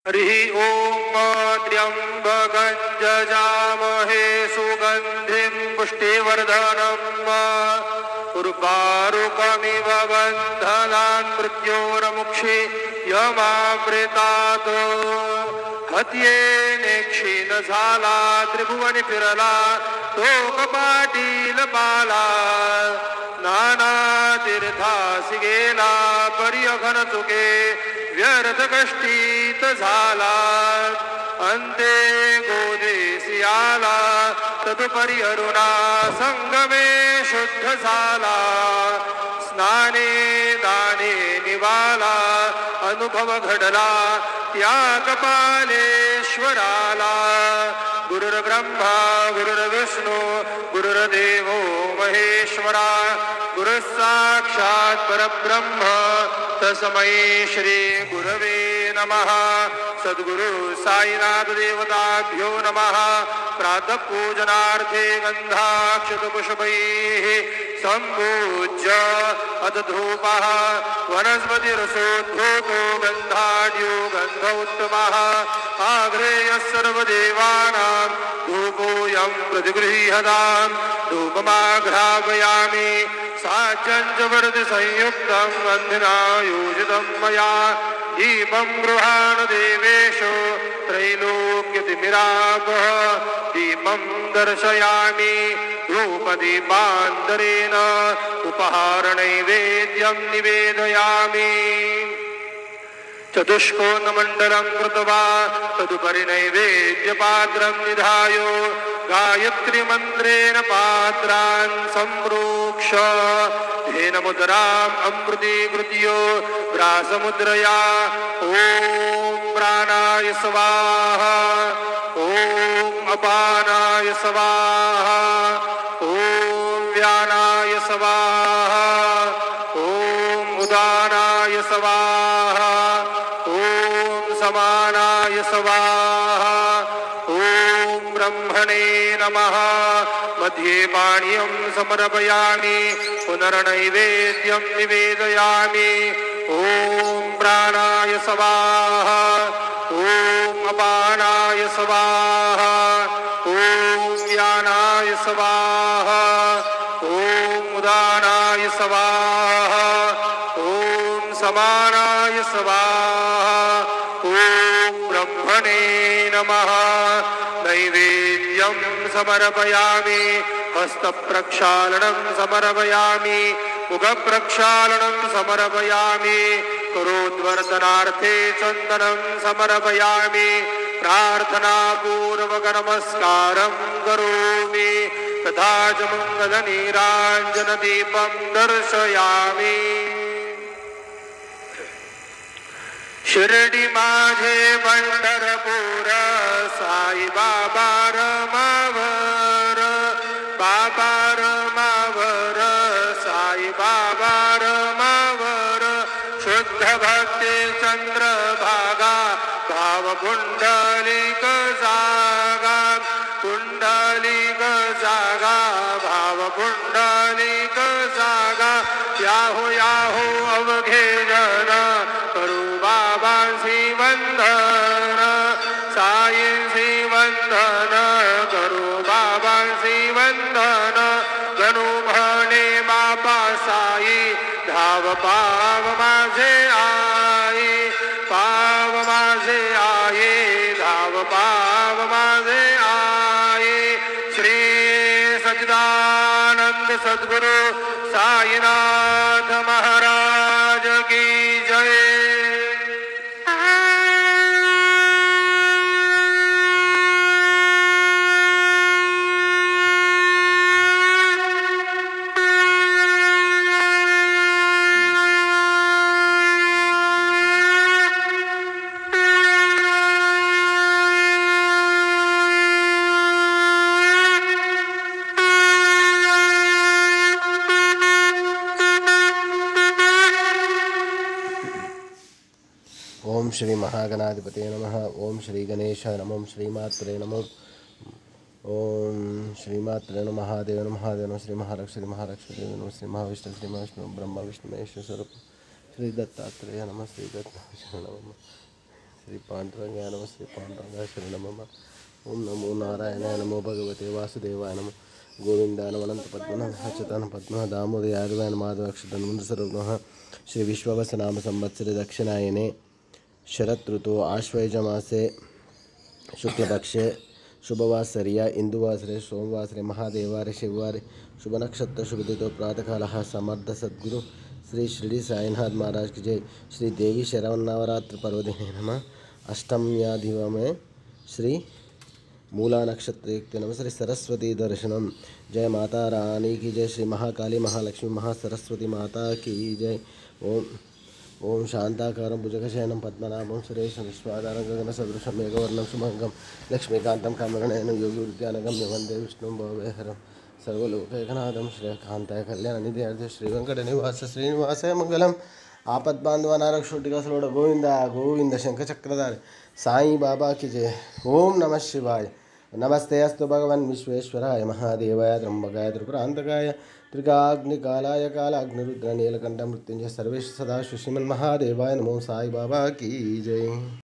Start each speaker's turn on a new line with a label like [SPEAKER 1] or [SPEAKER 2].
[SPEAKER 1] हरि ओम त्र्यंबकं जजामहे सुगंधिं पुष्टिवर्धनम् उर्वारुकमिव बन्धनान् मृत्योर्मुक्षीयमामृतात् हत्येने क्षीण झाला त्रिभुवनी फिरला तो कपाटील बाला नाना तीर्थासी गेला पर्यघन चुके व्यर्थ कष्टीत झाला अंते गोदेसी आला तदुपरी अरुणा संगमे शुद्ध झाला स्नाने दाने निवाला अनुभव घडला त्या कपालेश्वराला गुरुर्ब्रह्मा गुरुर्विष्णू गुरुर्देवो महेश्वरा गुरुसाक्षात् परब्रह्म तस्मै श्री गुरवे नमः। सद्गुरु साईनाथ देवताभ्यो नमः। प्रातः पूजनार्थे गन्धाक्षतपुष्पैः सम्पूज्य अथ धूपः वनस्पतिरसोद्धूतो गन्धाढ्यो गन्ध उत्तमः आग्रेयः सर्वदेवानां धूपोऽयं प्रतिगृह्यतां धूपमाघ्रापयामि साचञ्चवर्ति संयुक्तं वह्निना योजितं मया दीपं गृहाण देवेषु त्रैलोक्यतिमिरापः दीपं दर्शयामि धूपदीपान्तरेण उपहारनैवेद्यं निवेदयामि चतुष्कोणमण्डलं कृत्वा तदुपरि नैवेद्यपात्रं निधाय गायत्रीमन्त्रेण पात्रान् सम्प्रोक्ष धेन मुद्राम् अमृतीकृत्य व्रासमुद्रया ॐ प्राणाय स्वाहा ॐ अपानाय स्वाहा ॐ व्यानाय स्वाहा ॐ उदानाय स्वाहा ॐ समानाय स्वाहा ॐ ब्रह्मणे नमः। मध्ये पाणियं समर्पयामि पुनर्नैवेद्यं निवेदयामि ॐ प्राणाय स्वाहा ॐ अपानाय स्वाहा ॐ व्यानाय स्वाहा ॐ उदानाय स्वाहा ॐ समानाय स्वाहा ॐ ब्रह्मणे नमः। नैवेद्यं समर्पयामि हस्तप्रक्षालनं समर्पयामि मुखप्रक्षालनं समर्पयामि करोद्वर्तनार्थे चन्दनं समर्पयामि प्रार्थनापूर्वक नमस्कारं करोमि तथा च मङ्गलनीराञ्जनदीपं दर्शयामि। शिर्डी माझे पंढरपूर साई बाबा रमावर बाबा रमावर साई बाबा रमावर शुद्ध भक्ती चंद्रभागा भाव पुंडलिक जागा पुंडलिक जागा भाव पुंडलिक जागा याहो याहो अवघे जन करू बाबांसी वंदन साईंसी वंदन करू बाबांसी वंदन गणू म्हणे बाबा साई धाव पाव माझे आई पाव माझे आई धाव पाव माझे आई। श्री सच्चिदानंद सद्गुरु साईनाथ महाराज की जय।
[SPEAKER 2] ओम श्री महागणाधिपते नमः। ओम श्री गणेशाय नमः। श्रीमात्रे नमः। ओम श्रीमात्रे नमः। महादेव नमः। महादेव नमः। श्री महालक्ष्मी महालक्ष्मी नमः। श्री महाविष्णु श्री महाविष्णु ब्रह्मा विष्णु महेश स्वरूप श्री दत्तात्रेय नमः। श्री दत्त नमः। श्री पांडुरंगाय नमः श्री पांडुरंगाय शरणं मम ओम नमो नारायणाय नमो भगवते वासुदेवाय नमः गोविंदाय नमः अनंत पद्मनाभ अच्युतानंद पद्मनाभ दामोदराय माधवाक्षतं मुंडसर्वः श्री विश्ववसनाम संवत्सरे दक्षिणायने शरत् ऋतु आश्वयुजमासे शुक्लपक्षे शुभवासर्य इंदुवासरे सोमवासरे महादेवारे शिववारे शुभ नक्षत्र शुभदितो प्रातःकालः समर्थ सद्गुरु श्री शिरडी साईनाथ महाराज की जय। श्री देवी शरवन्नवरात्र पर्वदिने नमः। अष्टम्याधिवमे श्री मूला नक्षत्र नमः। श्री सरस्वती दर्शनम जय माता रानी की जय। श्री महाकाली महालक्ष्मी महासरस्वती माता की जय। ओम ओम शांताकारं भुजगशयनं पद्मनाभं सुरेशं विश्वाधारं गगनसदृशं मेघवर्णं शुभंगं लक्ष्मीकान्तं कमलनयनं योगिवृत्यानगम्य वन्दे विष्णुं भवभयहरं सर्वलोकैकनाथं श्रीकान्ताय कल्याणनिधये श्रीवेङ्कटनिवास श्रीनिवासाय मङ्गलम्। आपद्बान्धवानारक्षोटिकासुलोड गोविंद गोविंद शंखचक्रधारी साई बाबा की जय। ओम नमः शिवाय। नमस्ते अस्तु भगवन् विश्वेश्वराय महादेवाय त्र्यंबकाय त्रिपुरान्तकाय त्रिकाग्निकालाय कालाग्निरुद्र नीलकंठ मृत्युंजय सर्वेश सदा श्रीमन्महादेवाय नमो साई बाबा की जय।